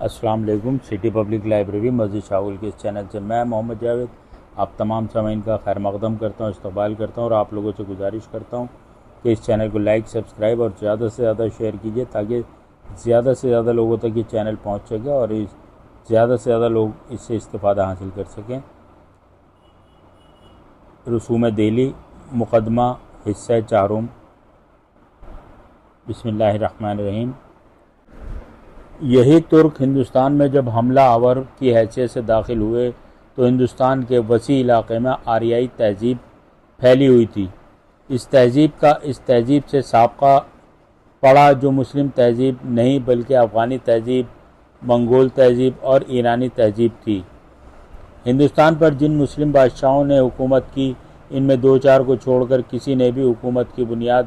السلام علیکم۔ City public library مسجد شاہول کے اس چینل سے میں محمد جاوید آپ تمام سامعین کا خیر مقدم کرتا ہوں، استقبال کرتا ہوں اور آپ لوگوں سے گزارش کرتا ہوں کہ اس چینل کو لائک، سبسکرائب اور زیادہ سے زیادہ شیئر کیجیے تاکہ زیادہ سے زیادہ لوگوں تک یہ چینل پہنچ سکے اور زیادہ سے زیادہ لوگ اس سے استفادہ حاصل کر سکیں۔ رسوم دہلی مقدمہ حصہ چہارم۔ بسم اللہ الرحمن الرحیم۔ یہی ترک ہندوستان میں جب حملہ آور کی حیثیت سے داخل ہوئے تو ہندوستان کے وسیع علاقے میں آریائی تہذیب پھیلی ہوئی تھی۔ اس تہذیب سے سابقہ پڑا جو مسلم تہذیب نہیں بلکہ افغانی تہذیب، منگول تہذیب اور ایرانی تہذیب تھی۔ ہندوستان پر جن مسلم بادشاہوں نے حکومت کی، ان میں دو چار کو چھوڑ کر کسی نے بھی حکومت کی بنیاد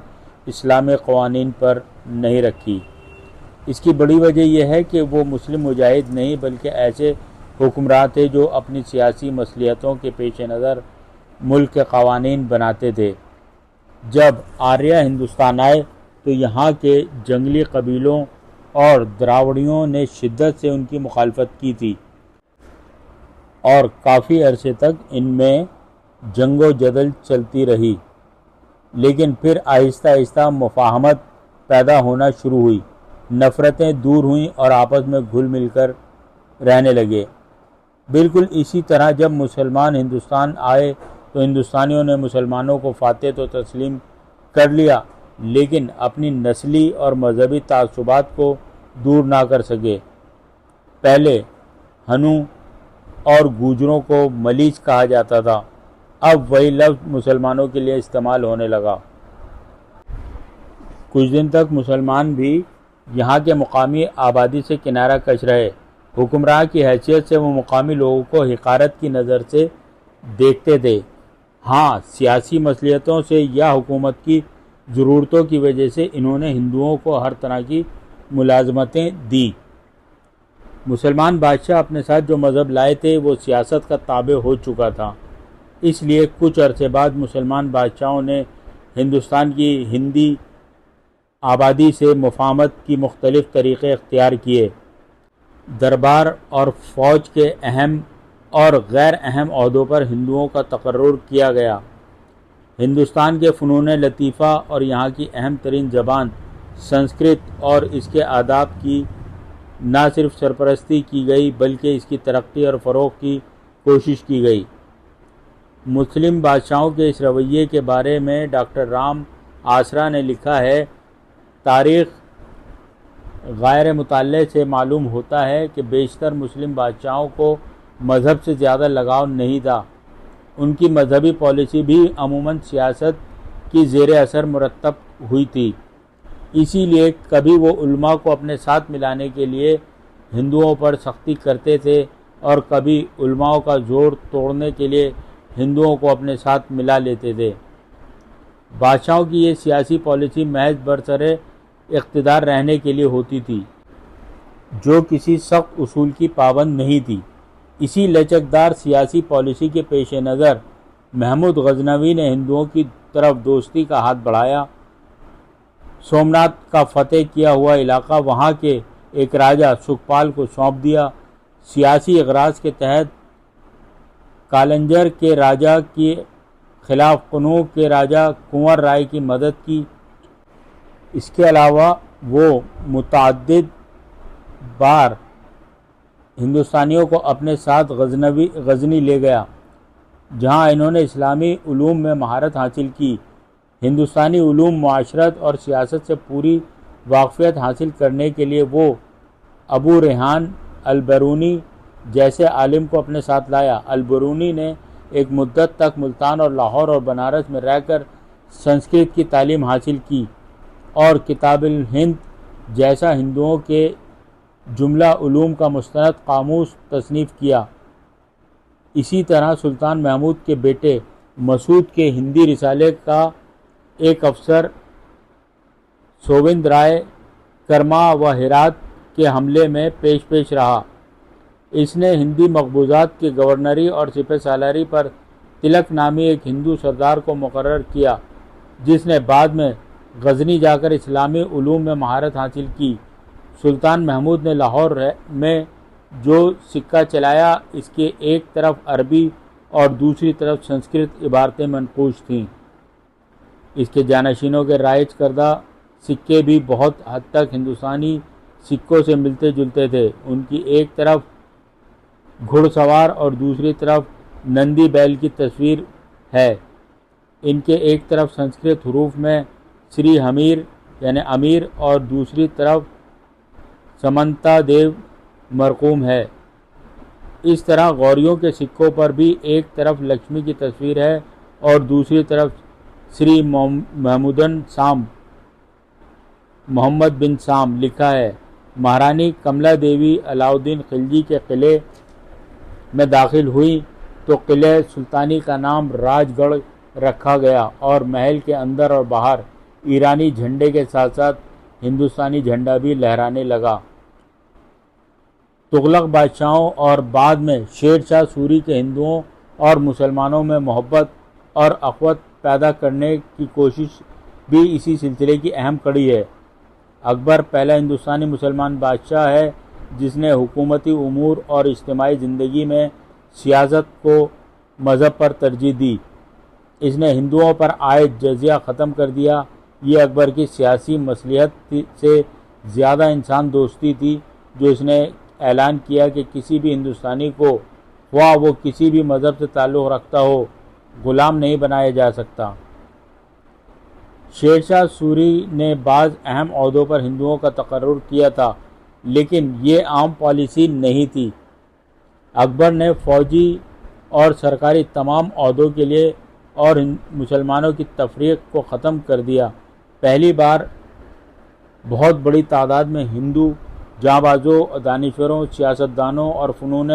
اسلامی قوانین پر نہیں رکھی۔ اس کی بڑی وجہ یہ ہے کہ وہ مسلم مجاہد نہیں بلکہ ایسے حکمراں تھے جو اپنی سیاسی مصلحتوں کے پیش نظر ملک کے قوانین بناتے تھے۔ جب آریہ ہندوستان آئے تو یہاں کے جنگلی قبیلوں اور دراوڑیوں نے شدت سے ان کی مخالفت کی تھی اور کافی عرصے تک ان میں جنگ و جدل چلتی رہی، لیکن پھر آہستہ آہستہ مفاہمت پیدا ہونا شروع ہوئی، نفرتیں دور ہوئیں اور آپس میں گھل مل کر رہنے لگے۔ بالکل اسی طرح جب مسلمان ہندوستان آئے تو ہندوستانیوں نے مسلمانوں کو فاتح تو تسلیم کر لیا، لیکن اپنی نسلی اور مذہبی تعصبات کو دور نہ کر سکے۔ پہلے ہنو اور گوجروں کو ملیچ کہا جاتا تھا، اب وہی لفظ مسلمانوں کے لیے استعمال ہونے لگا۔ کچھ دن تک مسلمان بھی یہاں کے مقامی آبادی سے کنارہ کش رہے۔ حکمراں کی حیثیت سے وہ مقامی لوگوں کو حقارت کی نظر سے دیکھتے تھے۔ ہاں، سیاسی مصلحتوں سے یا حکومت کی ضرورتوں کی وجہ سے انہوں نے ہندوؤں کو ہر طرح کی ملازمتیں دیں۔ مسلمان بادشاہ اپنے ساتھ جو مذہب لائے تھے وہ سیاست کا تابع ہو چکا تھا، اس لیے کچھ عرصے بعد مسلمان بادشاہوں نے ہندوستان کی ہندی آبادی سے مفاہمت کی مختلف طریقے اختیار کیے۔ دربار اور فوج کے اہم اور غیر اہم عہدوں پر ہندوؤں کا تقرر کیا گیا۔ ہندوستان کے فنون لطیفہ اور یہاں کی اہم ترین زبان سنسکرت اور اس کے آداب کی نہ صرف سرپرستی کی گئی بلکہ اس کی ترقی اور فروغ کی کوشش کی گئی۔ مسلم بادشاہوں کے اس رویے کے بارے میں ڈاکٹر رام آسرا نے لکھا ہے، تاریخ غیر مطالعے سے معلوم ہوتا ہے کہ بیشتر مسلم بادشاہوں کو مذہب سے زیادہ لگاؤ نہیں تھا۔ ان کی مذہبی پالیسی بھی عموماً سیاست کی زیر اثر مرتب ہوئی تھی، اسی لیے کبھی وہ علماء کو اپنے ساتھ ملانے کے لیے ہندوؤں پر سختی کرتے تھے اور کبھی علماء کا زور توڑنے کے لیے ہندوؤں کو اپنے ساتھ ملا لیتے تھے۔ بادشاہوں کی یہ سیاسی پالیسی محض برسر اقتدار رہنے کے لیے ہوتی تھی، جو کسی سخت اصول کی پابند نہیں تھی۔ اسی لچکدار سیاسی پالیسی کے پیش نظر محمود غزنوی نے ہندوؤں کی طرف دوستی کا ہاتھ بڑھایا۔ سومناتھ کا فتح کیا ہوا علاقہ وہاں کے ایک راجہ سکھپال کو سونپ دیا۔ سیاسی اغراض کے تحت کالنجر کے راجہ کے خلاف قنوع کے راجہ کنور رائے کی مدد کی۔ اس کے علاوہ وہ متعدد بار ہندوستانیوں کو اپنے ساتھ غزنی لے گیا، جہاں انہوں نے اسلامی علوم میں مہارت حاصل کی۔ ہندوستانی علوم، معاشرت اور سیاست سے پوری واقفیت حاصل کرنے کے لیے وہ ابو ریحان البرونی جیسے عالم کو اپنے ساتھ لایا۔ البرونی نے ایک مدت تک ملتان اور لاہور اور بنارس میں رہ کر سنسکرت کی تعلیم حاصل کی اور کتاب الہند جیسا ہندوؤں کے جملہ علوم کا مستند قاموس تصنیف کیا۔ اسی طرح سلطان محمود کے بیٹے مسعود کے ہندی رسالے کا ایک افسر سووند رائے کرما و ہرات کے حملے میں پیش رہا۔ اس نے ہندی مقبوضات کی گورنری اور سپہ سالاری پر تلک نامی ایک ہندو سردار کو مقرر کیا، جس نے بعد میں غزنی جا کر اسلامی علوم میں مہارت حاصل کی۔ سلطان محمود نے لاہور میں جو سکہ چلایا اس کے ایک طرف عربی اور دوسری طرف سنسکرت عبارتیں منقوش تھیں۔ اس کے جانشینوں کے رائج کردہ سکے بھی بہت حد تک ہندوستانی سکوں سے ملتے جلتے تھے۔ ان کی ایک طرف گھڑ سوار اور دوسری طرف نندی بیل کی تصویر ہے۔ ان کے ایک طرف سنسکرت حروف میں سری ہمیر یعنی امیر اور دوسری طرف سمنتا دیو مرقوم ہے۔ اس طرح غوریوں کے سکوں پر بھی ایک طرف لکشمی کی تصویر ہے اور دوسری طرف سری محمد بن سام لکھا ہے۔ مہارانی کملا دیوی علاؤالدین خلجی کے قلعے میں داخل ہوئی تو قلعہ سلطانی کا نام راج گڑھ رکھا گیا اور محل کے اندر اور باہر ایرانی جھنڈے کے ساتھ ساتھ ہندوستانی جھنڈا بھی لہرانے لگا۔ تغلق بادشاہوں اور بعد میں شیر شاہ سوری کے ہندوؤں اور مسلمانوں میں محبت اور اخوت پیدا کرنے کی کوشش بھی اسی سلسلے کی اہم کڑی ہے۔ اکبر پہلا ہندوستانی مسلمان بادشاہ ہے جس نے حکومتی امور اور اجتماعی زندگی میں سیاست کو مذہب پر ترجیح دی۔ اس نے ہندوؤں پر عائد جزیہ ختم کر دیا۔ یہ اکبر کی سیاسی مصلحت سے زیادہ انسان دوستی تھی جو اس نے اعلان کیا کہ کسی بھی ہندوستانی کو خواہ وہ کسی بھی مذہب سے تعلق رکھتا ہو غلام نہیں بنایا جا سکتا۔ شیر شاہ سوری نے بعض اہم عہدوں پر ہندوؤں کا تقرر کیا تھا لیکن یہ عام پالیسی نہیں تھی۔ اکبر نے فوجی اور سرکاری تمام عہدوں کے لیے اور مسلمانوں کی تفریق کو ختم کر دیا۔ پہلی بار بہت بڑی تعداد میں ہندو جاں بازوں، دانشوروں، سیاستدانوں اور فنون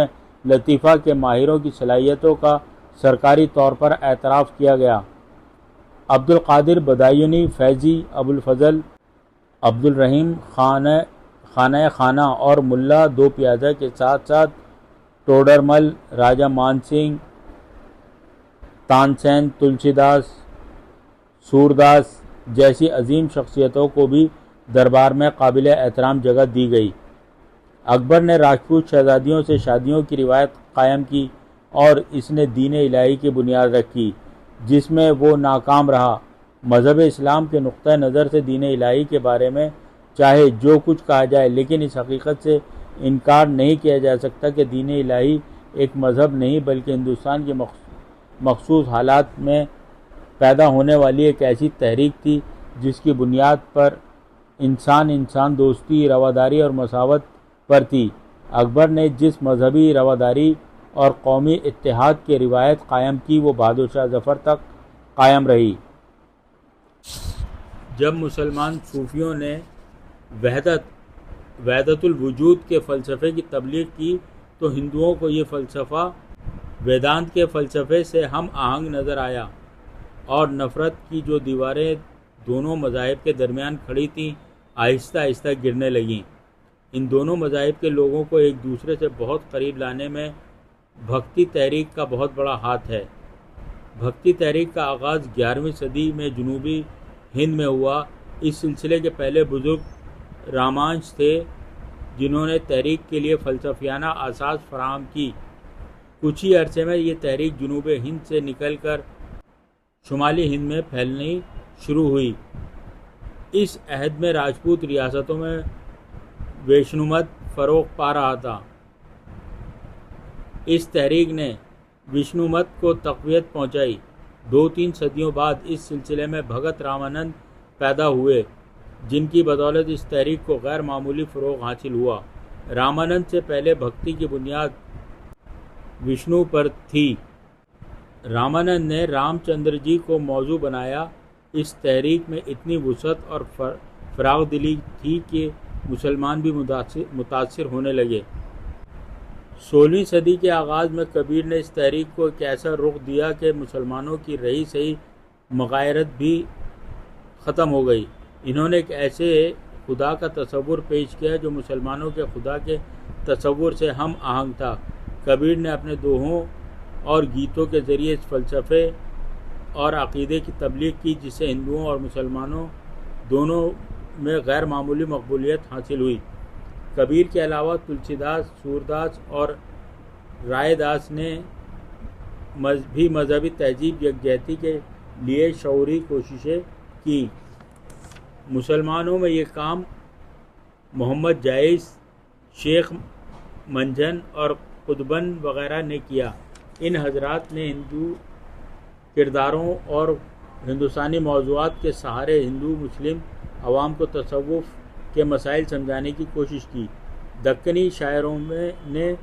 لطیفہ کے ماہروں کی صلاحیتوں کا سرکاری طور پر اعتراف کیا گیا۔ عبد القادر بدایونی، فیضی، ابوالفضل، عبد الرحیم خانہ اور ملا دو پیازہ کے ساتھ ساتھ ٹوڈرمل، راجہ مان سنگھ، تانسین، تلسی داس، سورداس جیسی عظیم شخصیتوں کو بھی دربار میں قابل احترام جگہ دی گئی۔ اکبر نے راجپوت شہزادیوں سے شادیوں کی روایت قائم کی اور اس نے دین الہی کی بنیاد رکھی جس میں وہ ناکام رہا۔ مذہب اسلام کے نقطہ نظر سے دین الہی کے بارے میں چاہے جو کچھ کہا جائے لیکن اس حقیقت سے انکار نہیں کیا جا سکتا کہ دین الہی ایک مذہب نہیں بلکہ ہندوستان کے مخصوص حالات میں پیدا ہونے والی ایک ایسی تحریک تھی جس کی بنیاد پر انسان دوستی، رواداری اور مساوات پر تھی۔ اکبر نے جس مذہبی رواداری اور قومی اتحاد کی روایت قائم کی وہ بہادر شاہ ظفر تک قائم رہی۔ جب مسلمان صوفیوں نے وحدت الوجود کے فلسفے کی تبلیغ کی تو ہندوؤں کو یہ فلسفہ ویدانت کے فلسفے سے ہم آہنگ نظر آیا اور نفرت کی جو دیواریں دونوں مذاہب کے درمیان کھڑی تھیں آہستہ آہستہ گرنے لگیں۔ ان دونوں مذاہب کے لوگوں کو ایک دوسرے سے بہت قریب لانے میں بھکتی تحریک کا بہت بڑا ہاتھ ہے۔ بھکتی تحریک کا آغاز 11ویں صدی میں جنوبی ہند میں ہوا۔ اس سلسلے کے پہلے بزرگ رامانش تھے جنہوں نے تحریک کے لیے فلسفیانہ اساس فراہم کی۔ کچھ ہی عرصے میں یہ تحریک جنوب ہند سے نکل کر شمالی ہند میں پھیلنی شروع ہوئی۔ اس عہد میں راجپوت ریاستوں میں ویشنو مت فروغ پا رہا تھا۔ اس تحریک نے وشنو مت کو تقویت پہنچائی۔ 2-3 صدیوں بعد اس سلسلے میں بھگت رامانند پیدا ہوئے جن کی بدولت اس تحریک کو غیر معمولی فروغ حاصل ہوا۔ رامانند سے پہلے بھکتی کی بنیاد وشنو پر تھی۔ رامانند نے رام چندر جی کو موضوع بنایا۔ اس تحریک میں اتنی وسعت اور فراغ دلی تھی کہ مسلمان بھی متاثر ہونے لگے۔ 16ویں صدی کے آغاز میں کبیر نے اس تحریک کو ایک ایسا رخ دیا کہ مسلمانوں کی رہی سہی مغایرت بھی ختم ہو گئی۔ انہوں نے ایک ایسے خدا کا تصور پیش کیا جو مسلمانوں کے خدا کے تصور سے ہم آہنگ تھا۔ کبیر نے اپنے دوہوں اور گیتوں کے ذریعے اس فلسفے اور عقیدے کی تبلیغ کی جس سے ہندوؤں اور مسلمانوں دونوں میں غیر معمولی مقبولیت حاصل ہوئی۔ کبیر کے علاوہ تلسی داس، سورداس اور رائے داس نے بھی مذہبی تہذیب یکجہتی کے لیے شعوری کوششیں کی۔ مسلمانوں میں یہ کام محمد جائز، شیخ منجن اور قطبن وغیرہ نے کیا۔ ان حضرات نے ہندو کرداروں اور ہندوستانی موضوعات کے سہارے ہندو مسلم عوام کو تصوف کے مسائل سمجھانے کی کوشش کی۔ دکنی شاعروں نے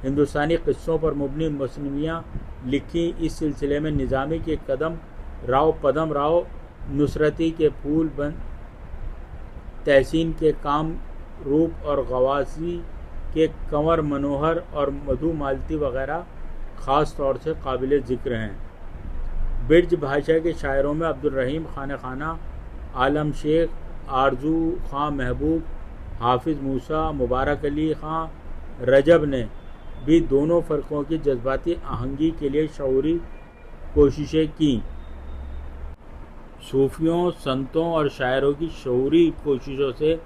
ہندوستانی قصوں پر مبنی مثنویاں لکھی۔ اس سلسلے میں نظامی کے قدم راؤ، پدم راؤ، نصرتی کے پھول بند، تحسین کے کام روپ اور غوازی کے کنور منوہر اور مدھو مالتی وغیرہ خاص طور سے قابل ذکر ہیں۔ برج بھاشا کے شاعروں میں عبدالرحیم خانِ خانہ، عالم شیخ، آرزو خاں محبوب، حافظ موسیٰ، مبارک علی خاں رجب نے بھی دونوں فرقوں کی جذباتی آہنگی کے لیے شعوری کوششیں کیں۔ صوفیوں، سنتوں اور شاعروں کی شعوری کوششوں سے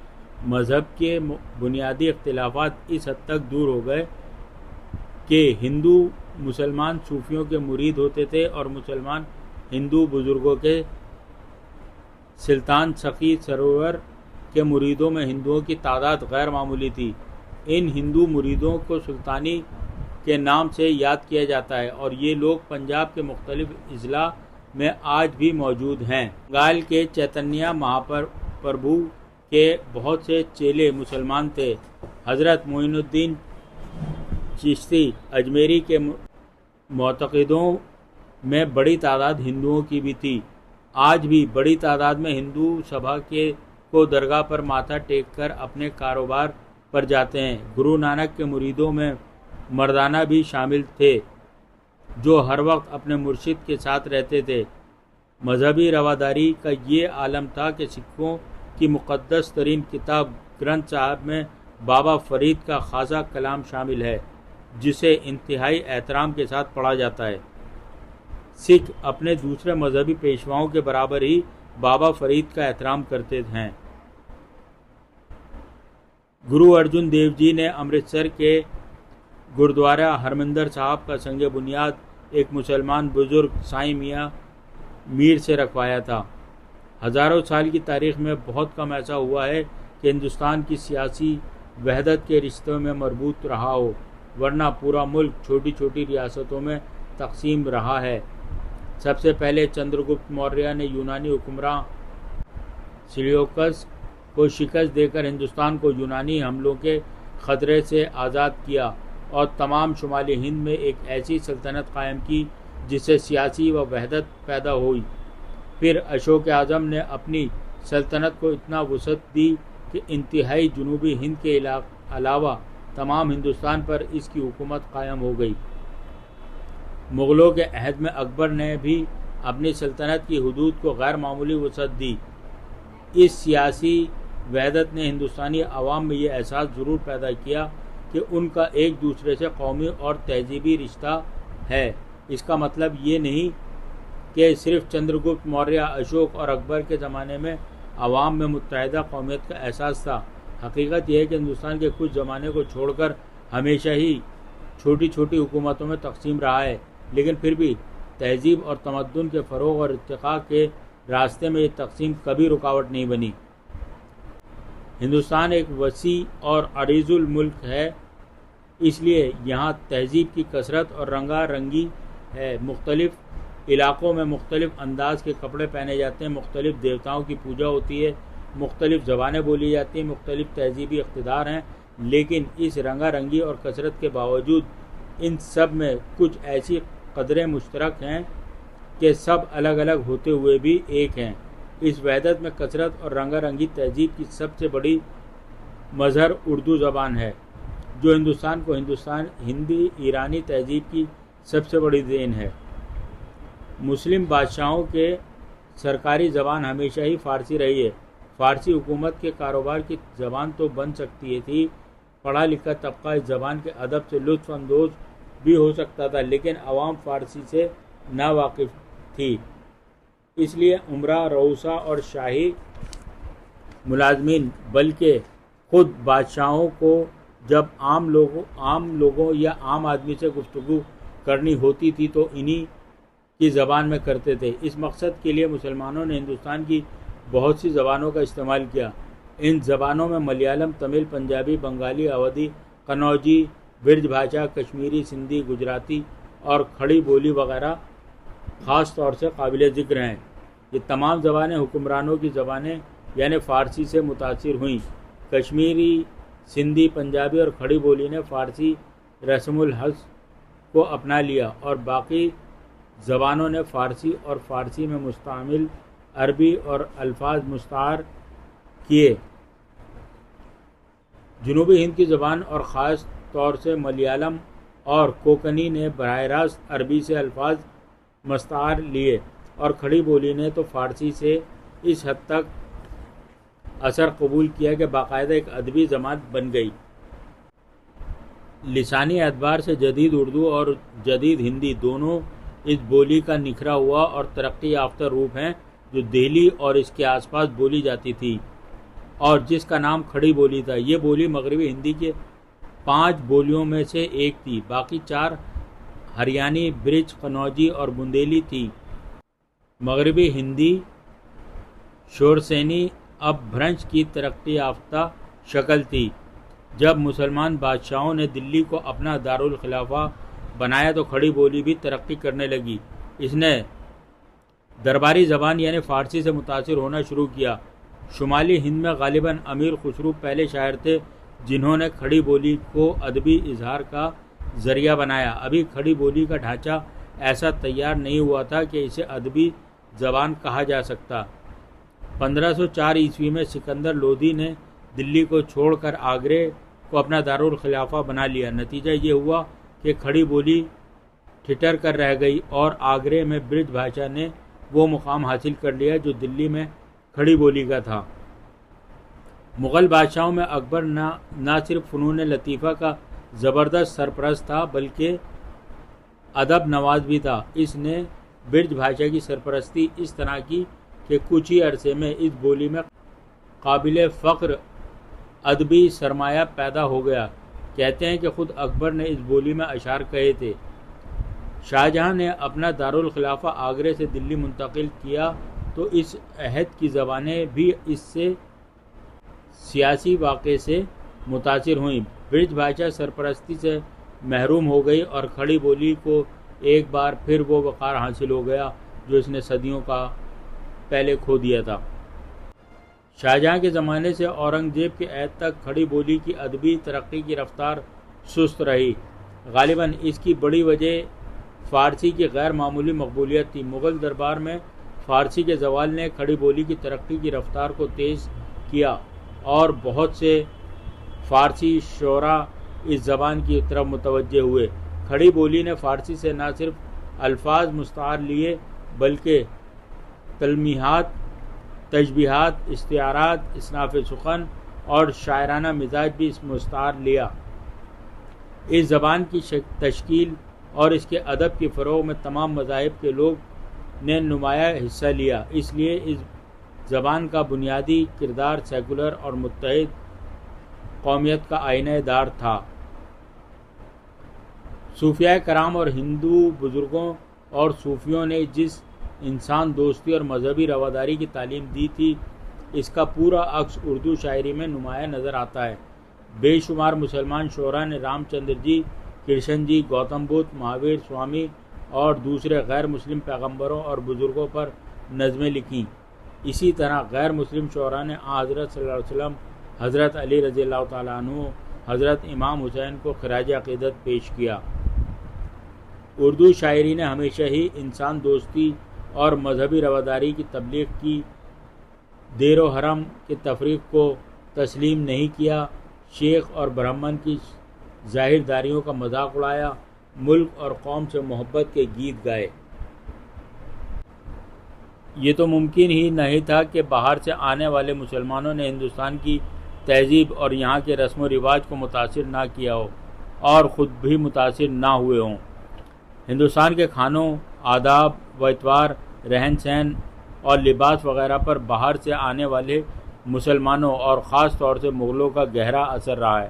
مذہب کے بنیادی اختلافات اس حد تک دور ہو گئے کہ ہندو مسلمان صوفیوں کے مرید ہوتے تھے اور مسلمان ہندو بزرگوں کے، سلطان سخی سرور کے مریدوں میں ہندوؤں کی تعداد غیر معمولی تھی۔ ان ہندو مریدوں کو سلطانی کے نام سے یاد کیا جاتا ہے اور یہ لوگ پنجاب کے مختلف اضلاع میں آج بھی موجود ہیں۔ بنگال کے چیتنیا مہاپربھو کے بہت سے چیلے مسلمان تھے۔ حضرت معین الدین چشتی اجمیری کے معتقدوں میں بڑی تعداد ہندوؤں کی بھی تھی۔ آج بھی بڑی تعداد میں ہندو سبھا کو درگاہ پر ماتھا ٹیک کر اپنے کاروبار پر جاتے ہیں۔ گرو نانک کے مریدوں میں مردانہ بھی شامل تھے جو ہر وقت اپنے مرشد کے ساتھ رہتے تھے۔ مذہبی رواداری کا یہ عالم تھا کہ سکھوں کی مقدس ترین کتاب گرنتھ صاحب میں بابا فرید کا خاصا کلام شامل ہے جسے انتہائی احترام کے ساتھ پڑھا جاتا ہے۔ سکھ اپنے دوسرے مذہبی پیشواؤں کے برابر ہی بابا فرید کا احترام کرتے ہیں۔ گرو ارجن دیو جی نے امرتسر کے گردوارہ ہرمندر صاحب کا سنگ بنیاد ایک مسلمان بزرگ سائیں میاں میر سے رکھوایا تھا۔ ہزاروں سال کی تاریخ میں بہت کم ایسا ہوا ہے کہ ہندوستان کی سیاسی وحدت کے رشتوں میں مربوط رہا ہو، ورنہ پورا ملک چھوٹی چھوٹی ریاستوں میں تقسیم رہا ہے۔ سب سے پہلے چندرگپت موریہ نے یونانی حکمراں سیلیوکس کو شکست دے کر ہندوستان کو یونانی حملوں کے خطرے سے آزاد کیا اور تمام شمالی ہند میں ایک ایسی سلطنت قائم کی جس سے سیاسی وحدت پیدا ہوئی۔ پھر اشوک اعظم نے اپنی سلطنت کو اتنا وسعت دی کہ انتہائی جنوبی ہند کے علاوہ تمام ہندوستان پر اس کی حکومت قائم ہو گئی۔ مغلوں کے عہد میں اکبر نے بھی اپنی سلطنت کی حدود کو غیر معمولی وسعت دی۔ اس سیاسی وحدت نے ہندوستانی عوام میں یہ احساس ضرور پیدا کیا کہ ان کا ایک دوسرے سے قومی اور تہذیبی رشتہ ہے۔ اس کا مطلب یہ نہیں کہ صرف چندرگپت موریہ، اشوک اور اکبر کے زمانے میں عوام میں متحدہ قومیت کا احساس تھا۔ حقیقت یہ ہے کہ ہندوستان کے کچھ زمانے کو چھوڑ کر ہمیشہ ہی چھوٹی چھوٹی حکومتوں میں تقسیم رہا ہے، لیکن پھر بھی تہذیب اور تمدن کے فروغ اور ارتقاء کے راستے میں یہ تقسیم کبھی رکاوٹ نہیں بنی۔ ہندوستان ایک وسیع اور عریض الملک ہے، اس لیے یہاں تہذیب کی کثرت اور رنگا رنگی ہے۔ مختلف علاقوں میں مختلف انداز کے کپڑے پہنے جاتے ہیں، مختلف دیوتاؤں کی پوجا ہوتی ہے، مختلف زبانیں بولی جاتی ہیں، مختلف تہذیبی اقتدار ہیں، لیکن اس رنگا رنگی اور کثرت کے باوجود ان سب میں کچھ ایسی قدریں مشترک ہیں کہ سب الگ الگ ہوتے ہوئے بھی ایک ہیں۔ اس وحدت میں کثرت اور رنگا رنگی تہذیب کی سب سے بڑی مظہر اردو زبان ہے، جو ہندوستان کو ہندی ایرانی تہذیب کی سب سے بڑی دین ہے۔ مسلم بادشاہوں کے سرکاری زبان ہمیشہ ہی فارسی رہی ہے۔ فارسی حکومت کے کاروبار کی زبان تو بن سکتی تھی، پڑھا لکھا طبقہ اس زبان کے ادب سے لطف اندوز بھی ہو سکتا تھا، لیکن عوام فارسی سے ناواقف تھی، اس لیے امراء، رؤساء اور شاہی ملازمین بلکہ خود بادشاہوں کو جب عام لوگوں یا عام آدمی سے گفتگو کرنی ہوتی تھی تو انہی کی زبان میں کرتے تھے۔ اس مقصد کے لیے مسلمانوں نے ہندوستان کی بہت سی زبانوں کا استعمال کیا۔ ان زبانوں میں ملیالم، تمل، پنجابی، بنگالی، اودھی، قنوجی، برج بھاشا، کشمیری، سندھی، گجراتی اور کھڑی بولی وغیرہ خاص طور سے قابل ذکر ہیں۔ یہ تمام زبانیں حکمرانوں کی زبانیں یعنی فارسی سے متاثر ہوئیں۔ کشمیری، سندھی، پنجابی اور کھڑی بولی نے فارسی رسم الخط کو اپنا لیا اور باقی زبانوں نے فارسی اور فارسی میں مستعمل عربی اور الفاظ مستعار کیے۔ جنوبی ہند کی زبان اور خاص طور سے ملیالم اور کوکنی نے براہ راست عربی سے الفاظ مستعار لیے اور کھڑی بولی نے تو فارسی سے اس حد تک اثر قبول کیا کہ باقاعدہ ایک ادبی جماعت بن گئی۔ لسانی اعتبار سے جدید اردو اور جدید ہندی دونوں اس بولی کا نکھرا ہوا اور ترقی یافتہ روپ ہیں جو دہلی اور اس کے آس پاس بولی جاتی تھی اور جس کا نام کھڑی بولی تھا۔ یہ بولی مغربی ہندی کے 5 بولیوں میں سے ایک تھی، باقی 4 ہریانی، برج، قنوجی اور بندیلی تھی۔ مغربی ہندی شورسینی اب بھرنش کی ترقی یافتہ شکل تھی۔ جب مسلمان بادشاہوں نے دلی کو اپنا دارالخلافہ بنایا تو کھڑی بولی بھی ترقی کرنے لگی۔ اس نے درباری زبان یعنی فارسی سے متاثر ہونا شروع کیا۔ شمالی ہند میں غالباً امیر خسرو پہلے شاعر تھے جنہوں نے کھڑی بولی کو ادبی اظہار کا ذریعہ بنایا۔ ابھی کھڑی بولی کا ڈھانچہ ایسا تیار نہیں ہوا تھا کہ اسے ادبی زبان کہا جا سکتا۔ 1504 عیسوی میں سکندر لودھی نے دلی کو چھوڑ کر آگرے کو اپنا دارالخلافہ بنا لیا۔ نتیجہ یہ ہوا کہ کھڑی بولی ٹھٹر کر رہ گئی اور آگرے میں برج بھاشا نے وہ مقام حاصل کر لیا جو دلی میں کھڑی بولی کا تھا۔ مغل بادشاہوں میں اکبر نہ صرف فنون لطیفہ کا زبردست سرپرست تھا بلکہ ادب نواز بھی تھا۔ اس نے برج بھاشا کی سرپرستی اس طرح کی کہ کچھ ہی عرصے میں اس بولی میں قابل فخر ادبی سرمایہ پیدا ہو گیا۔ کہتے ہیں کہ خود اکبر نے اس بولی میں اشعار کہے تھے۔ شاہجہاں نے اپنا دارالخلافہ آگرے سے دلی منتقل کیا تو اس عہد کی زبانیں بھی اس سے سیاسی واقعے سے متاثر ہوئیں۔ برج بھاشا سرپرستی سے محروم ہو گئی اور کھڑی بولی کو ایک بار پھر وہ وقار حاصل ہو گیا جو اس نے صدیوں کا پہلے کھو دیا تھا۔ شاہجہاں کے زمانے سے اورنگزیب کے عہد تک کھڑی بولی کی ادبی ترقی کی رفتار سست رہی۔ غالباً اس کی بڑی وجہ فارسی کی غیر معمولی مقبولیت تھی۔ مغل دربار میں فارسی کے زوال نے کھڑی بولی کی ترقی کی رفتار کو تیز کیا اور بہت سے فارسی شعراء اس زبان کی طرف متوجہ ہوئے۔ کھڑی بولی نے فارسی سے نہ صرف الفاظ مستعار لیے بلکہ تلمیحات، تشبیہات، استعارات، اصناف سخن اور شاعرانہ مزاج بھی اس مستعار لیا۔ اس زبان کی تشکیل اور اس کے ادب کی فروغ میں تمام مذاہب کے لوگ نے نمایاں حصہ لیا۔ اس لیے اس زبان کا بنیادی کردار سیکولر اور متحد قومیت کا آئینہ دار تھا۔ صوفیاء کرام اور ہندو بزرگوں اور صوفیوں نے جس انسان دوستی اور مذہبی رواداری کی تعلیم دی تھی اس کا پورا عکس اردو شاعری میں نمایاں نظر آتا ہے۔ بے شمار مسلمان شعراء نے رام چندر جی، کرشن جی، گوتم بدھ، مہاویر سوامی اور دوسرے غیر مسلم پیغمبروں اور بزرگوں پر نظمیں لکھیں۔ اسی طرح غیر مسلم شعراء نے حضرت صلی اللہ علیہ وسلم، حضرت علی رضی اللہ تعالیٰ عنہ، حضرت امام حسین کو خراج عقیدت پیش کیا۔ اردو شاعری نے ہمیشہ ہی انسان دوستی اور مذہبی رواداری کی تبلیغ کی، دیر و حرم کے تفریق کو تسلیم نہیں کیا، شیخ اور برہمن کی ظاہر داریوں کا مذاق اڑایا، ملک اور قوم سے محبت کے گیت گائے۔ یہ تو ممکن ہی نہیں تھا کہ باہر سے آنے والے مسلمانوں نے ہندوستان کی تہذیب اور یہاں کے رسم و رواج کو متاثر نہ کیا ہو اور خود بھی متاثر نہ ہوئے ہوں۔ ہندوستان کے کھانوں، آداب و اطوار، رہن سہن اور لباس وغیرہ پر باہر سے آنے والے مسلمانوں اور خاص طور سے مغلوں کا گہرا اثر رہا ہے۔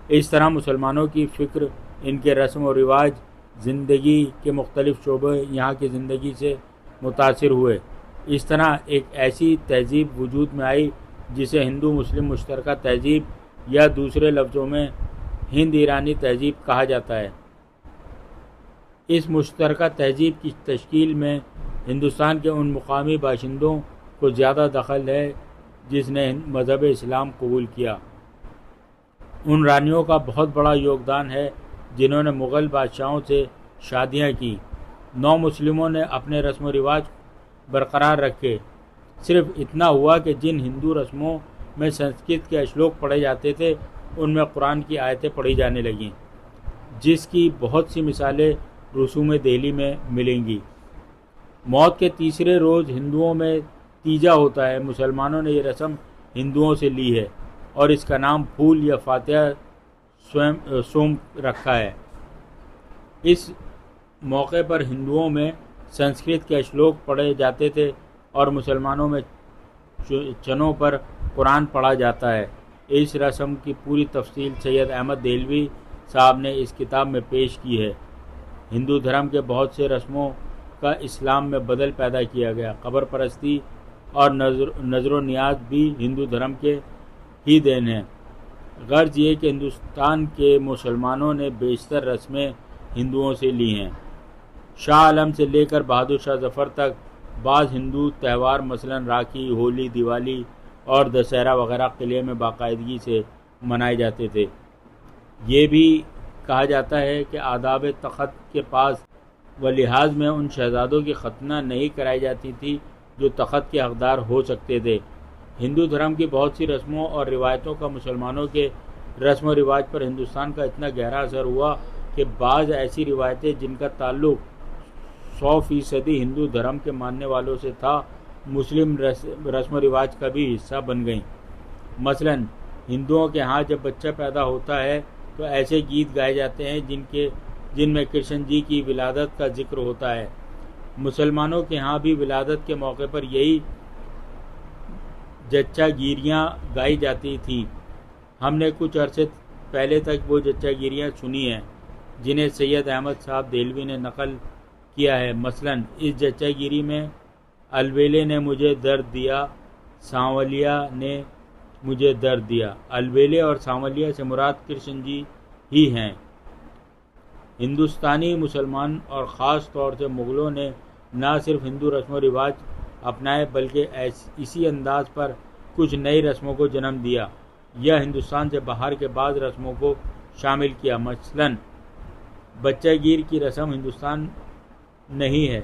اس طرح مسلمانوں کی فکر، ان کے رسم و رواج، زندگی کے مختلف شعبے یہاں کی زندگی سے متاثر ہوئے۔ اس طرح ایک ایسی تہذیب وجود میں آئی جسے ہندو مسلم مشترکہ تہذیب یا دوسرے لفظوں میں ہند ایرانی تہذیب کہا جاتا ہے۔ اس مشترکہ تہذیب کی تشکیل میں ہندوستان کے ان مقامی باشندوں کو زیادہ دخل ہے جس نے مذہب اسلام قبول کیا۔ ان رانیوں کا بہت بڑا یوگدان ہے جنہوں نے مغل بادشاہوں سے شادیاں کی۔ نو مسلموں نے اپنے رسم و رواج برقرار رکھے۔ صرف اتنا ہوا کہ جن ہندو رسموں میں سنسکرت کے اشلوک پڑھے جاتے تھے ان میں قرآن کی آیتیں پڑھی جانے لگیں، جس کی بہت سی مثالیں رسوم دہلی میں ملیں گی۔ موت کے تیسرے روز ہندوؤں میں تیجا ہوتا ہے۔ مسلمانوں نے یہ رسم ہندوؤں سے لی ہے اور اس کا نام پھول یا فاتحہ سوم رکھا ہے۔ اس موقع پر ہندوؤں میں سنسکرت کے اشلوک پڑھے جاتے تھے اور مسلمانوں میں چنوں پر قرآن پڑھا جاتا ہے۔ اس رسم کی پوری تفصیل سید احمد دہلوی صاحب نے اس کتاب میں پیش کی ہے۔ ہندو دھرم کے بہت سے رسموں کا اسلام میں بدل پیدا کیا گیا۔ قبر پرستی اور نظر و نیاز بھی ہندو دھرم کے ہی دین ہیں۔ غرض یہ کہ ہندوستان کے مسلمانوں نے بیشتر رسمیں ہندوؤں سے لی ہیں۔ شاہ عالم سے لے کر بہادر شاہ ظفر تک بعض ہندو تہوار مثلاً راکھی، ہولی، دیوالی اور دسہرہ وغیرہ قلعے میں باقاعدگی سے منائے جاتے تھے۔ یہ بھی کہا جاتا ہے کہ آداب تخت کے پاس و لحاظ میں ان شہزادوں کی ختنہ نہیں کرائی جاتی تھی جو تخت کے حقدار ہو سکتے تھے۔ ہندو دھرم کی بہت سی رسموں اور روایتوں کا مسلمانوں کے رسم و رواج پر ہندوستان کا اتنا گہرا اثر ہوا کہ بعض ایسی روایتیں جن کا تعلق 100% ہندو دھرم کے ماننے والوں سے تھا، مسلم رسم و رواج کا بھی حصہ بن گئیں۔ مثلاً ہندوؤں کے ہاں جب بچہ پیدا ہوتا ہے تو ایسے گیت گائے جاتے ہیں جن میں کرشن جی کی ولادت کا ذکر ہوتا ہے۔ مسلمانوں کے ہاں بھی ولادت کے موقع پر یہی جچہ گیریاں گائی جاتی تھیں۔ ہم نے کچھ عرصے پہلے تک وہ جچہ گیریاں سنی ہیں جنہیں سید احمد صاحب دہلوی نے نقل کیا ہے۔ مثلاً اس جچہ گیری میں البیلے نے مجھے درد دیا، سانولیا نے مجھے درد دیا۔ البیلے اور سانولیا سے مراد کرشن جی ہی ہیں۔ ہندوستانی مسلمان اور خاص طور سے مغلوں نے نہ صرف ہندو رسم و رواج اپنائے بلکہ اسی انداز پر کچھ نئی رسموں کو جنم دیا یا ہندوستان سے باہر کے بعض رسموں کو شامل کیا۔ مثلاً بچہ گیر کی رسم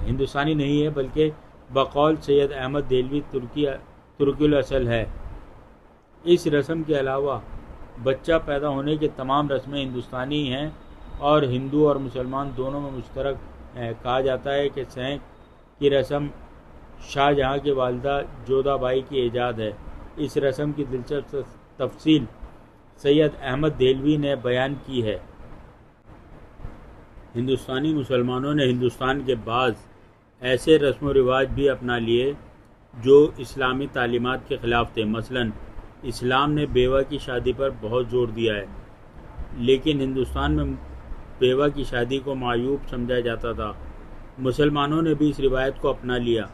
ہندوستانی نہیں ہے بلکہ بقول سید احمد دہلوی ترکی الاصل ہے۔ اس رسم کے علاوہ بچہ پیدا ہونے کے تمام رسمیں ہندوستانی ہیں اور ہندو اور مسلمان دونوں میں مشترک ہے۔ کہا جاتا ہے کہ سینک کی رسم شاہ جہاں کی والدہ جودھا بائی کی ایجاد ہے۔ اس رسم کی دلچسپ تفصیل سید احمد دہلوی نے بیان کی ہے۔ ہندوستانی مسلمانوں نے ہندوستان کے بعض ایسے رسم و رواج بھی اپنا لیے جو اسلامی تعلیمات کے خلاف تھے۔ مثلاً اسلام نے بیوہ کی شادی پر بہت زور دیا ہے، لیکن ہندوستان میں بیوہ کی شادی کو معیوب سمجھا جاتا تھا۔ مسلمانوں نے بھی اس روایت کو اپنا لیا۔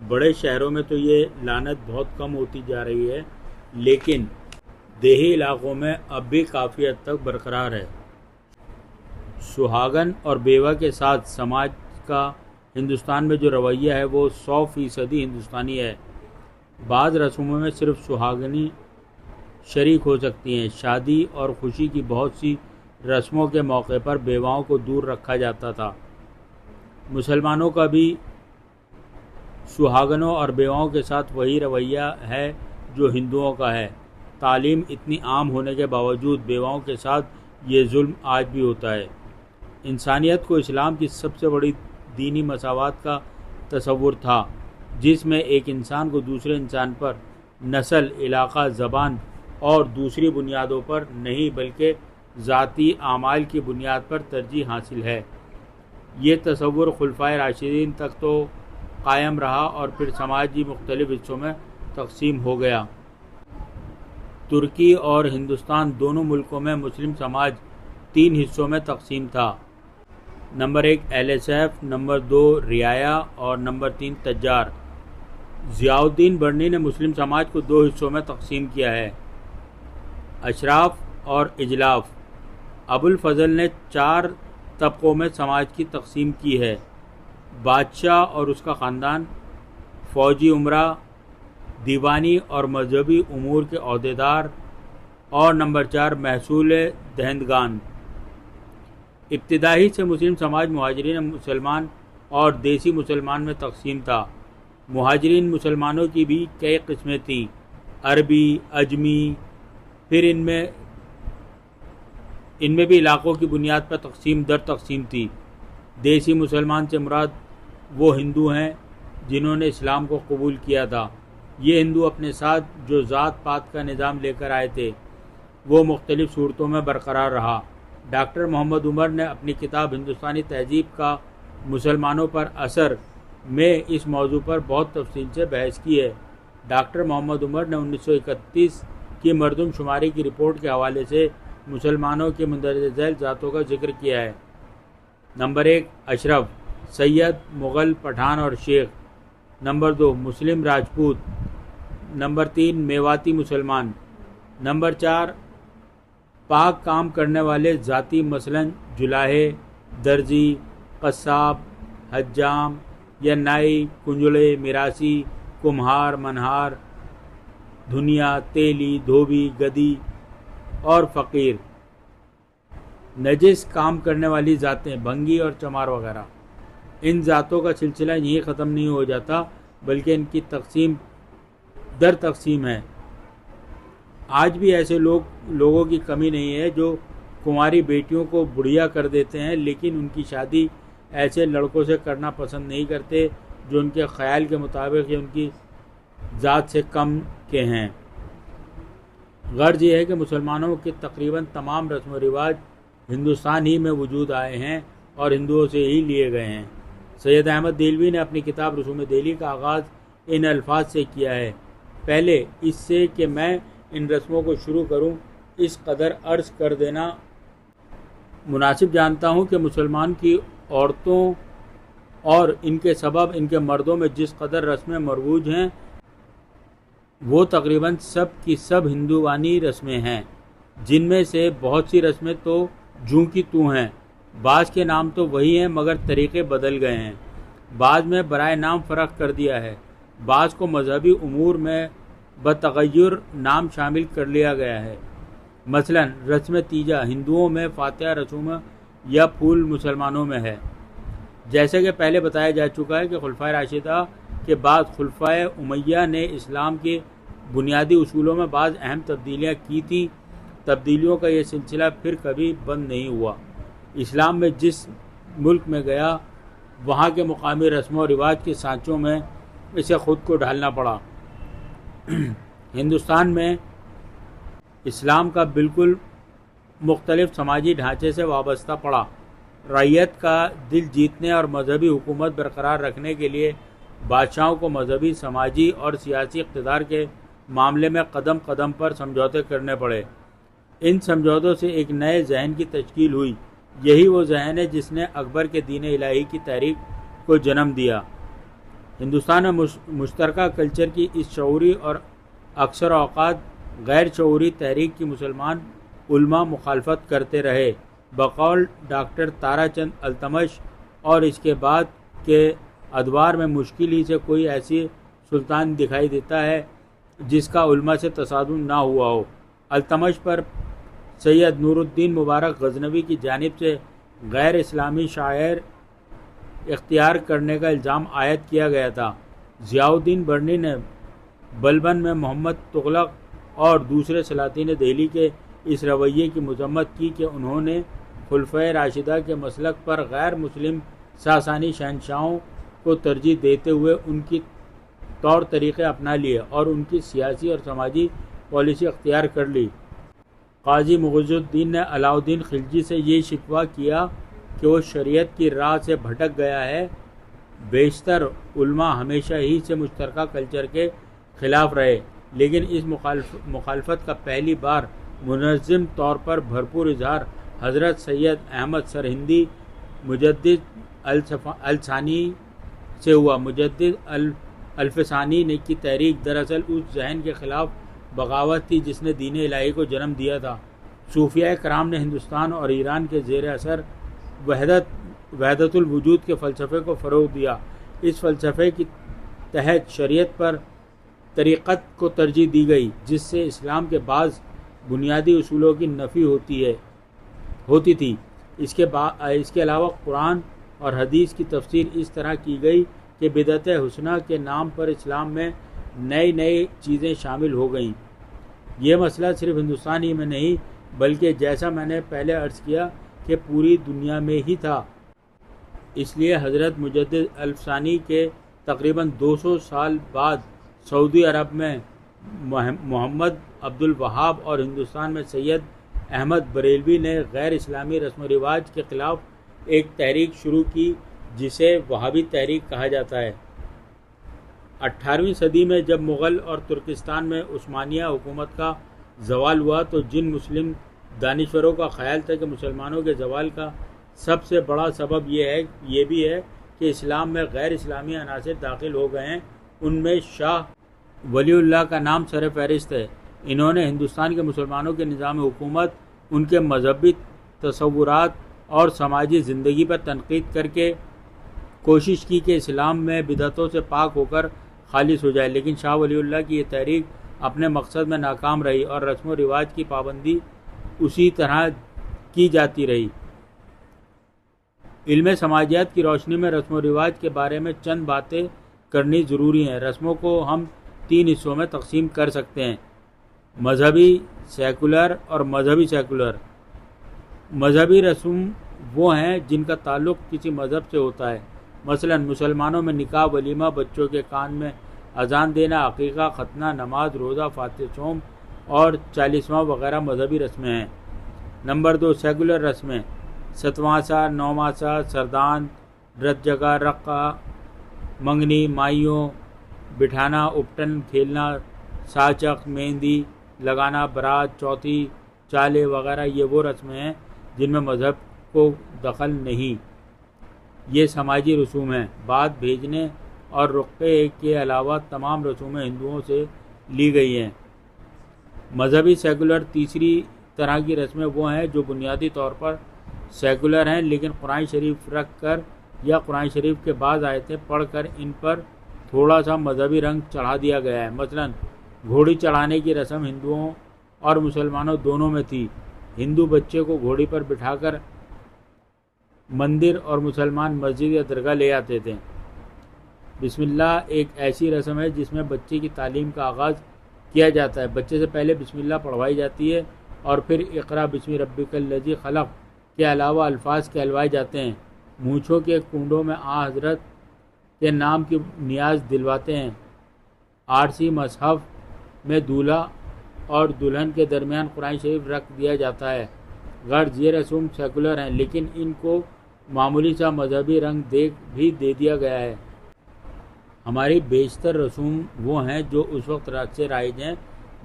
بڑے شہروں میں تو یہ لعنت بہت کم ہوتی جا رہی ہے، لیکن دیہی علاقوں میں اب بھی کافی حد تک برقرار ہے۔ سہاگن اور بیوہ کے ساتھ سماج کا ہندوستان میں جو رویہ ہے وہ 100% ہندوستانی ہے۔ بعض رسموں میں صرف سہاگنی شریک ہو سکتی ہیں۔ شادی اور خوشی کی بہت سی رسموں کے موقع پر بیواؤں کو دور رکھا جاتا تھا۔ مسلمانوں کا بھی سہاگنوں اور بیواؤں کے ساتھ وہی رویہ ہے جو ہندوؤں کا ہے۔ تعلیم اتنی عام ہونے کے باوجود بیواؤں کے ساتھ یہ ظلم آج بھی ہوتا ہے۔ انسانیت کو اسلام کی سب سے بڑی دینی مساوات کا تصور تھا، جس میں ایک انسان کو دوسرے انسان پر نسل، علاقہ، زبان اور دوسری بنیادوں پر نہیں بلکہ ذاتی اعمال کی بنیاد پر ترجیح حاصل ہے۔ یہ تصور خلفائے راشدین تک تو قائم رہا اور پھر سماج کی مختلف حصوں میں تقسیم ہو گیا۔ ترکی اور ہندوستان دونوں ملکوں میں مسلم سماج 3 حصوں میں تقسیم تھا۔ نمبر 1 LSF، نمبر 2 رعایا اور نمبر 3 تجار۔ ضیاء الدین برنی نے مسلم سماج کو 2 حصوں میں تقسیم کیا ہے، اشراف اور اجلاف۔ ابو الفضل نے 4 طبقوں میں سماج کی تقسیم کی ہے، بادشاہ اور اس کا خاندان، فوجی امرا، دیوانی اور مذہبی امور کے عہدیدار، اور نمبر 4 محصول دہندگان۔ ابتدائی سے مسلم سماج مہاجرین مسلمان اور دیسی مسلمان میں تقسیم تھا۔ مہاجرین مسلمانوں کی بھی کئی قسمیں تھیں، عربی، اجمی، پھر ان میں بھی علاقوں کی بنیاد پر تقسیم در تقسیم تھی۔ دیسی مسلمان سے مراد وہ ہندو ہیں جنہوں نے اسلام کو قبول کیا تھا۔ یہ ہندو اپنے ساتھ جو ذات پات کا نظام لے کر آئے تھے وہ مختلف صورتوں میں برقرار رہا۔ ڈاکٹر محمد عمر نے اپنی کتاب ہندوستانی تہذیب کا مسلمانوں پر اثر میں اس موضوع پر بہت تفصیل سے بحث کی ہے۔ ڈاکٹر محمد عمر نے 1931 کی مردم شماری کی رپورٹ کے حوالے سے مسلمانوں کے مندرجہ ذیل ذاتوں کا ذکر کیا ہے۔ نمبر 1 اشرف، سید، مغل، پٹھان اور شیخ۔ نمبر 2 مسلم راجپوت۔ نمبر 3 میواتی مسلمان۔ نمبر 4 پاک کام کرنے والے ذاتی، مثلاً جلاہے، درزی، قصاب، حجام یا نائی، کنجلے، میراثی، کمہار، منہار، دھنیا، تیلی، دھوبی، گدی اور فقیر۔ نجس کام کرنے والی ذاتیں، بھنگی اور چمار وغیرہ۔ ان ذاتوں کا سلسلہ یہیں ختم نہیں ہو جاتا بلکہ ان کی تقسیم در تقسیم ہے۔ آج بھی ایسے لوگوں کی کمی نہیں ہے جو کنواری بیٹیوں کو بڑھیا کر دیتے ہیں، لیکن ان کی شادی ایسے لڑکوں سے کرنا پسند نہیں کرتے جو ان کے خیال کے مطابق یا ان کی ذات سے کم کے ہیں۔ غرض یہ ہے کہ مسلمانوں کے تقریباً تمام رسم و رواج ہندوستان ہی میں وجود آئے ہیں اور ہندوؤں سے ہی لیے گئے ہیں۔ سید احمد دہلوی نے اپنی کتاب رسوم دہلی کا آغاز ان الفاظ سے کیا ہے: پہلے اس سے کہ میں ان رسموں کو شروع کروں اس قدر عرض کر دینا مناسب جانتا ہوں کہ مسلمان کی عورتوں اور ان کے سبب ان کے مردوں میں جس قدر رسمیں مروج ہیں وہ تقریباً سب کی سب ہندووانی رسمیں ہیں، جن میں سے بہت سی رسمیں تو جوں کی تو ہیں، بعض کے نام تو وہی ہیں مگر طریقے بدل گئے ہیں، بعض میں برائے نام فرق کر دیا ہے، بعض کو مذہبی امور میں بتغیر نام شامل کر لیا گیا ہے۔ مثلا رسم تیجا ہندوؤں میں، فاتحہ رسوم یا پھول مسلمانوں میں ہے۔ جیسا کہ پہلے بتایا جا چکا ہے کہ خلفائے راشدہ کے بعد خلفائے امیہ نے اسلام کے بنیادی اصولوں میں بعض اہم تبدیلیاں کی تھیں۔ تبدیلیوں کا یہ سلسلہ پھر کبھی بند نہیں ہوا۔ اسلام میں جس ملک میں گیا وہاں کے مقامی رسم و رواج کے سانچوں میں اسے خود کو ڈھالنا پڑا۔ ہندوستان میں اسلام کا بالکل مختلف سماجی ڈھانچے سے وابستہ پڑا۔ رعیت کا دل جیتنے اور مذہبی حکومت برقرار رکھنے کے لیے بادشاہوں کو مذہبی، سماجی اور سیاسی اقتدار کے معاملے میں قدم قدم پر سمجھوتے کرنے پڑے۔ ان سمجھوتوں سے ایک نئے ذہن کی تشکیل ہوئی۔ یہی وہ ذہن ہے جس نے اکبر کے دین الہی کی تحریک کو جنم دیا۔ ہندوستان میں مشترکہ کلچر کی اس شعوری اور اکثر اوقات غیر شعوری تحریک کی مسلمان علماء مخالفت کرتے رہے۔ بقول ڈاکٹر تارا چند التمش اور اس کے بعد کے ادوار میں مشکل ہی سے کوئی ایسی سلطان دکھائی دیتا ہے جس کا علماء سے تصادم نہ ہوا ہو۔ التمش پر سید نور الدین مبارک غزنوی کی جانب سے غیر اسلامی شاعر اختیار کرنے کا الزام عائد کیا گیا تھا۔ ضیاء الدین برنی نے بلبن میں محمد تغلق اور دوسرے سلاطین دہلی کے اس رویے کی مذمت کی کہ انہوں نے خلفائے راشدہ کے مسلک پر غیر مسلم ساسانی شہنشاہوں کو ترجیح دیتے ہوئے ان کی طور طریقے اپنا لیے اور ان کی سیاسی اور سماجی پالیسی اختیار کر لی۔ قاضی مغیث الدین نے علاء الدین خلجی سے یہ شکوہ کیا کہ وہ شریعت کی راہ سے بھٹک گیا ہے۔ بیشتر علماء ہمیشہ ہی سے مشترکہ کلچر کے خلاف رہے۔ لیکن اس مخالفت کا پہلی بار منظم طور پر بھرپور اظہار حضرت سید احمد سرہندی مجدد الثانی سے ہوا۔ مجدد الفسانی نے کی تحریک دراصل اس ذہن کے خلاف بغاوت تھی جس نے دین الہی کو جنم دیا تھا۔ صوفیاء کرام نے ہندوستان اور ایران کے زیر اثر وحدت الوجود کے فلسفے کو فروغ دیا۔ اس فلسفے کے تحت شریعت پر طریقت کو ترجیح دی گئی، جس سے اسلام کے بعض بنیادی اصولوں کی نفی ہوتی تھی۔ اس کے علاوہ قرآن اور حدیث کی تفسیر اس طرح کی گئی کہ بدعت حسنہ کے نام پر اسلام میں نئی چیزیں شامل ہو گئیں۔ یہ مسئلہ صرف ہندوستان ہی میں نہیں بلکہ جیسا میں نے پہلے عرض کیا کہ پوری دنیا میں ہی تھا۔ اس لیے حضرت مجدد الفسانی کے تقریباً 200 سال بعد سعودی عرب میں محمد عبد الوہاب اور ہندوستان میں سید احمد بریلوی نے غیر اسلامی رسم و رواج کے خلاف ایک تحریک شروع کی جسے وہابی تحریک کہا جاتا ہے۔ 18ویں صدی میں جب مغل اور ترکستان میں عثمانیہ حکومت کا زوال ہوا تو جن مسلم دانشوروں کا خیال تھا کہ مسلمانوں کے زوال کا سب سے بڑا سبب یہ بھی ہے کہ اسلام میں غیر اسلامی عناصر داخل ہو گئے ہیں، ان میں شاہ ولی اللہ کا نام سر فہرست ہے۔ انہوں نے ہندوستان کے مسلمانوں کے نظام حکومت، ان کے مذہبی تصورات اور سماجی زندگی پر تنقید کر کے کوشش کی کہ اسلام میں بدعتوں سے پاک ہو کر خالص ہو جائے، لیکن شاہ ولی اللہ کی یہ تحریک اپنے مقصد میں ناکام رہی اور رسم و رواج کی پابندی اسی طرح کی جاتی رہی۔ علم سماجیات کی روشنی میں رسم و رواج کے بارے میں چند باتیں کرنی ضروری ہیں۔ رسموں کو ہم 3 حصوں میں تقسیم کر سکتے ہیں: مذہبی سیکولر اور مذہبی سیکولر۔ مذہبی رسم وہ ہیں جن کا تعلق کسی مذہب سے ہوتا ہے، مثلا مسلمانوں میں نکاح، ولیمہ، بچوں کے کان میں اذان دینا، عقیقہ، ختنہ، نماز، روزہ، فاتح صوم اور 40واں وغیرہ مذہبی رسمیں ہیں۔ نمبر 2 سیکولر رسمیں: ستوانسا، نوماسا، سردان، رت جگہ، رقہ، منگنی، مائیوں بٹھانا، اپٹن کھیلنا، ساچک، مہندی لگانا، برات، چوتھی، چالے وغیرہ یہ وہ رسمیں ہیں جن میں مذہب کو دخل نہیں۔ یہ سماجی رسوم ہیں۔ بات بھیجنے اور رقعے کے علاوہ تمام رسومیں ہندوؤں سے لی گئی ہیں۔ مذہبی سیکولر تیسری طرح کی رسمیں وہ ہیں جو بنیادی طور پر سیکولر ہیں لیکن قرآن شریف رکھ کر یا قرآن شریف کے بعض آیتیں پڑھ کر ان پر تھوڑا سا مذہبی رنگ چڑھا دیا گیا ہے۔ مثلا گھوڑی چڑھانے کی رسم ہندوؤں اور مسلمانوں دونوں میں تھی۔ ہندو بچے کو گھوڑی پر بٹھا کر مندر اور مسلمان مسجد یا درگاہ لے آتے تھے۔ بسم اللہ ایک ایسی رسم ہے جس میں بچے کی تعلیم کا آغاز کیا جاتا ہے۔ بچے سے پہلے بسم اللہ پڑھوائی جاتی ہے اور پھر اقرا بسم ربک الذی خلق کے علاوہ الفاظ کہلوائے جاتے ہیں۔ مونچھوں کے کنڈوں میں حضرت کے نام کی نیاز دلواتے ہیں۔ عارسی مصحف میں دولہا اور دلہن کے درمیان قرآن شریف رکھ دیا جاتا ہے۔ غرض یہ رسوم سیکولر ہیں لیکن ان کو معمولی سا مذہبی رنگ بھی دے دیا گیا ہے۔ ہماری بیشتر رسوم وہ ہیں جو اس وقت سے رائج ہیں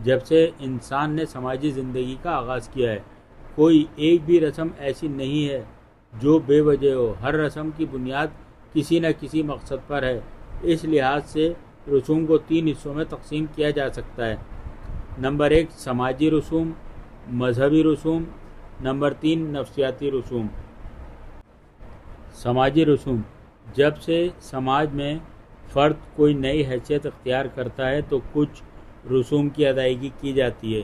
جب سے انسان نے سماجی زندگی کا آغاز کیا ہے۔ کوئی ایک بھی رسم ایسی نہیں ہے جو بے وجہ ہو۔ ہر رسم کی بنیاد کسی نہ کسی مقصد پر ہے۔ اس لحاظ سے رسوم کو 3 حصوں میں تقسیم کیا جا سکتا ہے: نمبر 1 سماجی رسوم، مذہبی رسوم، نمبر 3 نفسیاتی رسوم۔ سماجی رسوم: جب سے سماج میں فرد کوئی نئی حیثیت اختیار کرتا ہے تو کچھ رسوم کی ادائیگی کی جاتی ہے۔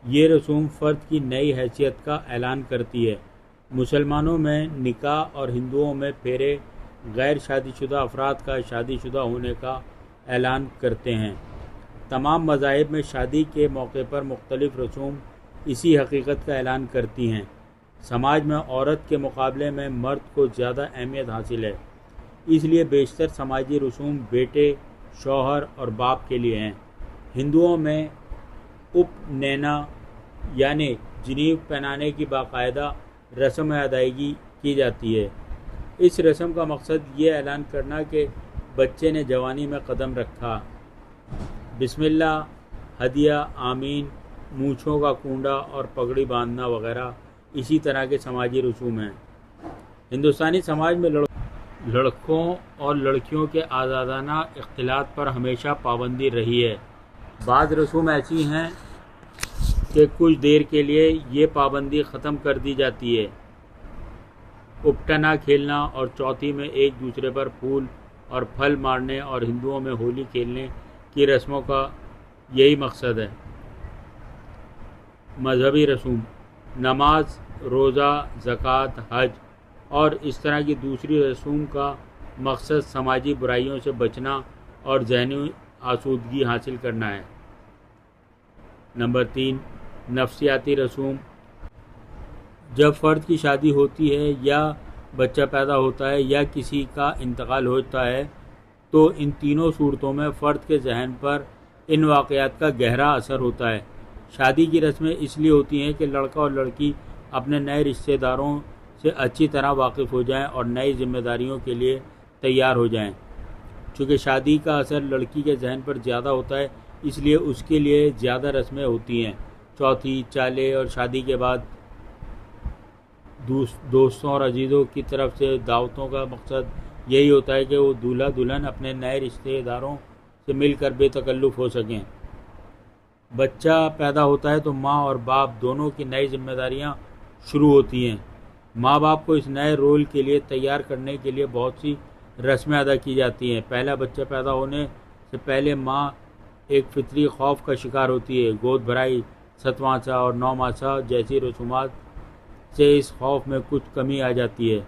یہ رسوم فرد کی نئی حیثیت کا اعلان کرتی ہے۔ مسلمانوں میں نکاح اور ہندوؤں میں پھیرے غیر شادی شدہ افراد کا شادی شدہ ہونے کا اعلان کرتے ہیں۔ تمام مذاہب میں شادی کے موقع پر مختلف رسوم اسی حقیقت کا اعلان کرتی ہیں۔ سماج میں عورت کے مقابلے میں مرد کو زیادہ اہمیت حاصل ہے، اس لیے بیشتر سماجی رسوم بیٹے، شوہر اور باپ کے لیے ہیں۔ ہندوؤں میں اپنینا یعنی جنیو پہنانے کی باقاعدہ رسم ادائیگی کی جاتی ہے۔ اس رسم کا مقصد یہ اعلان کرنا کہ بچے نے جوانی میں قدم رکھا۔ بسم اللہ ہدیہ، آمین، مونچھوں کا کونڈا اور پگڑی باندھنا وغیرہ اسی طرح کے سماجی رسوم ہیں۔ ہندوستانی سماج میں لڑکوں اور لڑکیوں کے آزادانہ اختلاط پر ہمیشہ پابندی رہی ہے۔ بعض رسوم ایسی ہیں کہ کچھ دیر کے لیے یہ پابندی ختم کر دی جاتی ہے۔ اپٹنا کھیلنا اور چوتھی میں ایک دوسرے پر پھول اور پھل مارنے اور ہندوؤں میں ہولی کھیلنے کی رسموں کا یہی مقصد ہے۔ مذہبی رسوم، نماز، روزہ، زکوٰۃ، حج اور اس طرح کی دوسری رسوم کا مقصد سماجی برائیوں سے بچنا اور ذہنی آسودگی حاصل کرنا ہے۔ نمبر 3، نفسیاتی رسوم۔ جب فرد کی شادی ہوتی ہے یا بچہ پیدا ہوتا ہے یا کسی کا انتقال ہوتا ہے تو ان تینوں صورتوں میں فرد کے ذہن پر ان واقعات کا گہرا اثر ہوتا ہے۔ شادی کی رسمیں اس لیے ہوتی ہیں کہ لڑکا اور لڑکی اپنے نئے رشتہ داروں سے اچھی طرح واقف ہو جائیں اور نئی ذمہ داریوں کے لیے تیار ہو جائیں۔ چونکہ شادی کا اثر لڑکی کے ذہن پر زیادہ ہوتا ہے اس لیے اس کے لیے زیادہ رسمیں ہوتی ہیں۔ چوتھی، چالے اور شادی کے بعد دوستوں اور عزیزوں کی طرف سے دعوتوں کا مقصد یہی ہوتا ہے کہ وہ دولہا دلہن اپنے نئے رشتہ داروں سے مل کر بے تکلف ہو سکیں۔ بچہ پیدا ہوتا ہے تو ماں اور باپ دونوں کی نئی ذمہ داریاں شروع ہوتی ہیں۔ ماں باپ کو اس نئے رول کے لیے تیار کرنے کے لیے بہت سی رسمیں ادا کی جاتی ہیں۔ پہلا بچہ پیدا ہونے سے پہلے ماں ایک فطری خوف کا شکار ہوتی ہے۔ گود بھرائی، ستواں اور نوماسا جیسی رسومات سے اس خوف میں کچھ کمی آ جاتی ہے۔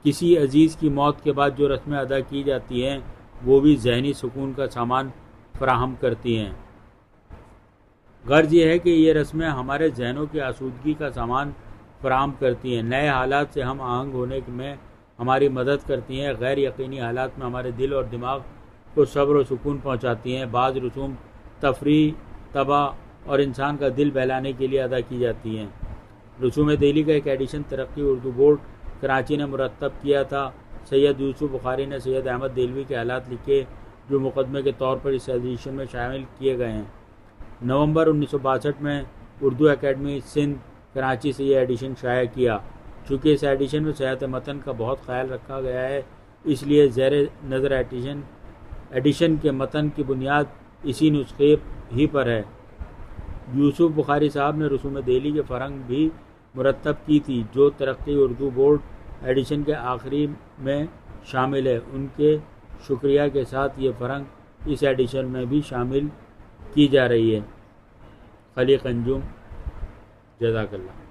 کسی عزیز کی موت کے بعد جو رسمیں ادا کی جاتی ہیں وہ بھی ذہنی سکون کا سامان فراہم کرتی ہیں۔ غرض یہ ہے کہ یہ رسمیں ہمارے ذہنوں کی آسودگی کا سامان فراہم کرتی ہیں، نئے حالات سے ہم آہنگ ہونے میں ہماری مدد کرتی ہیں، غیر یقینی حالات میں ہمارے دل اور دماغ کو صبر و سکون پہنچاتی ہیں۔ بعض رسوم تفریح، طبع اور انسان کا دل بہلانے کے لیے ادا کی جاتی ہیں۔ رسوم دہلی کا ایک ایڈیشن ترقی اردو بورڈ کراچی نے مرتب کیا تھا۔ سید یوسف بخاری نے سید احمد دہلوی کے حالات لکھے جو مقدمے کے طور پر اس ایڈیشن میں شامل کیے گئے ہیں۔ نومبر 1962 میں اردو اکیڈمی سندھ کراچی سے یہ ایڈیشن شائع کیا۔ چونکہ اس ایڈیشن میں صحت متن کا بہت خیال رکھا گیا ہے اس لیے زیر نظر ایڈیشن کے متن کی بنیاد اسی نسخے ہی پر ہے۔ یوسف بخاری صاحب نے رسوم دہلی کے فرنگ بھی مرتب کی تھی جو ترقی اردو بورڈ ایڈیشن کے آخری میں شامل ہے۔ ان کے شکریہ کے ساتھ یہ فرنگ اس ایڈیشن میں بھی شامل کی جا رہی ہے۔ خلیق انجم، جزاک اللہ۔